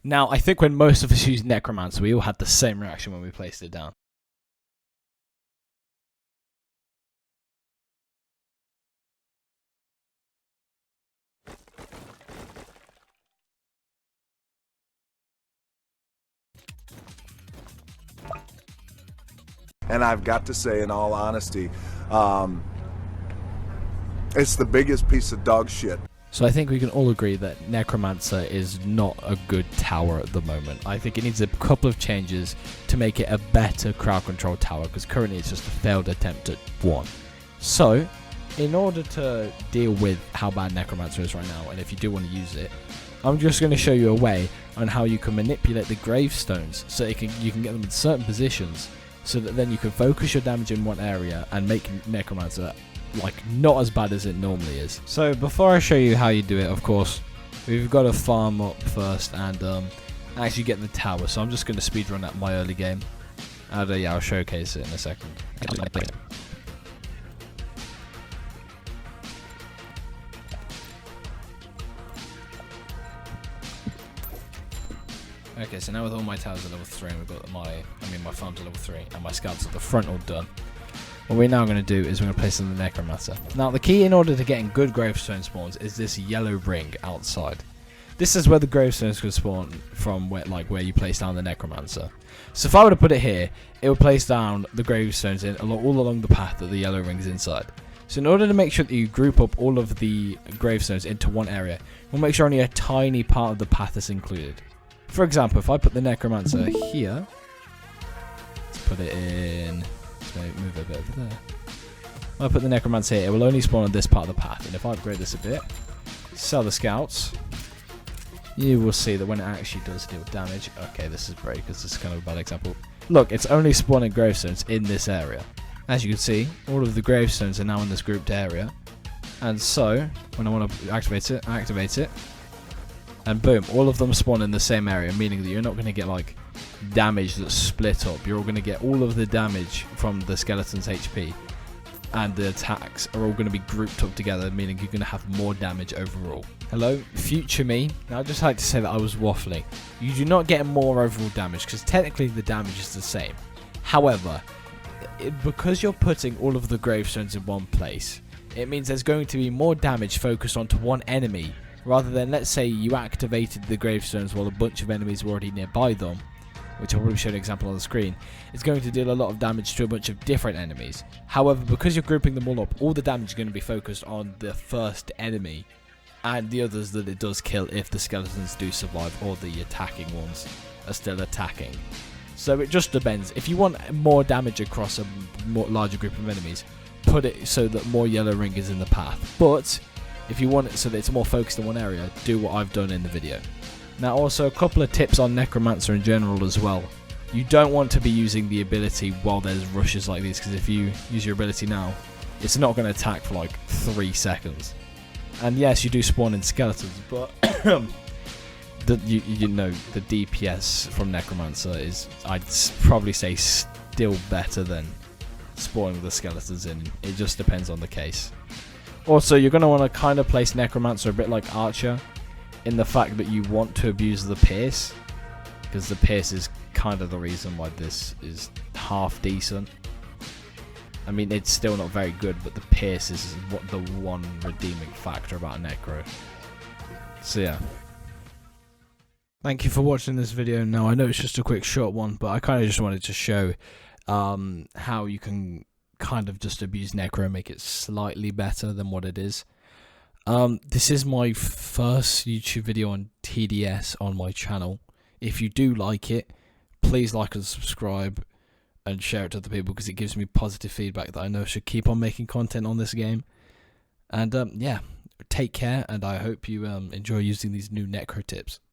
Now, I think when most of us used Necromancer, we all had the same reaction when we placed it down. And I've got to say, in all honesty, it's the biggest piece of dog shit. So I think we can all agree that Necromancer is not a good tower at the moment. I think it needs a couple of changes to make it a better crowd control tower, because currently it's just a failed attempt at one. So, in order to deal with how bad Necromancer is right now, and if you do want to use it, I'm just going to show you a way on how you can manipulate the Gravestones so you can get them in certain positions, so that then you can focus your damage in one area and make Necromancer like not as bad as it normally is. So before I show you how you do it, of course, we've got to farm up first and actually get the tower. So I'm just going to speedrun that my early game. And yeah, I'll showcase it in a second. Okay, so now with all my towers at level 3, and we've got my farms at level 3, and my scouts at the front all done. What we're now going to do is we're going to place in the Necromancer. Now, the key in order to getting good gravestone spawns is this yellow ring outside. This is where the gravestones could spawn from, where you place down the Necromancer. So if I were to put it here, it would place down the gravestones all along the path that the yellow ring is inside. So in order to make sure that you group up all of the gravestones into one area, we'll make sure only a tiny part of the path is included. For example, if I put the Necromancer here, let's put it in. Move it a bit over there. If I put the Necromancer here, it will only spawn on this part of the path. And if I upgrade this a bit, sell the scouts, you will see that when it actually does deal damage. Okay, this is great because this is kind of a bad example. Look, it's only spawning gravestones in this area. As you can see, all of the gravestones are now in this grouped area. And so, when I want to activate it, I activate it. And boom, all of them spawn in the same area, meaning that you're not going to get like damage that's split up. You're all going to get all of the damage from the skeleton's HP, and the attacks are all going to be grouped up together, meaning you're going to have more damage overall. Hello, future me. Now I'd just like to say that I was waffling. You do not get more overall damage, because technically the damage is the same. However, because you're putting all of the gravestones in one place, it means there's going to be more damage focused onto one enemy, rather than, let's say, you activated the gravestones while a bunch of enemies were already nearby them, which I'll probably show an example on the screen. It's going to deal a lot of damage to a bunch of different enemies. However, because you're grouping them all up, all the damage is going to be focused on the first enemy, and the others that it does kill if the skeletons do survive, or the attacking ones are still attacking. So it just depends. If you want more damage across a larger group of enemies, put it so that more yellow ring is in the path. But if you want it so that it's more focused in one area, do what I've done in the video. Now also a couple of tips on Necromancer in general as well. You don't want to be using the ability while there's rushes like these, because if you use your ability now, it's not going to attack for like 3 seconds. And yes, you do spawn in skeletons, but you know the DPS from Necromancer is, I'd probably say, still better than spawning the skeletons in. It just depends on the case. Also, you're going to want to kind of place Necromancer a bit like Archer, in the fact that you want to abuse the Pierce, because the Pierce is kind of the reason why this is half decent. I mean, it's still not very good, but the Pierce is the one redeeming factor about Necro. So yeah. Thank you for watching this video. Now, I know it's just a quick short one, but I kind of just wanted to show how you can kind of just abuse Necro and make it slightly better than what it is. This is my first YouTube video on TDS on my channel. If you do like it, please like and subscribe and share it to other people, because it gives me positive feedback that I know I should keep on making content on this game. And yeah, take care, and I hope you enjoy using these new Necro tips.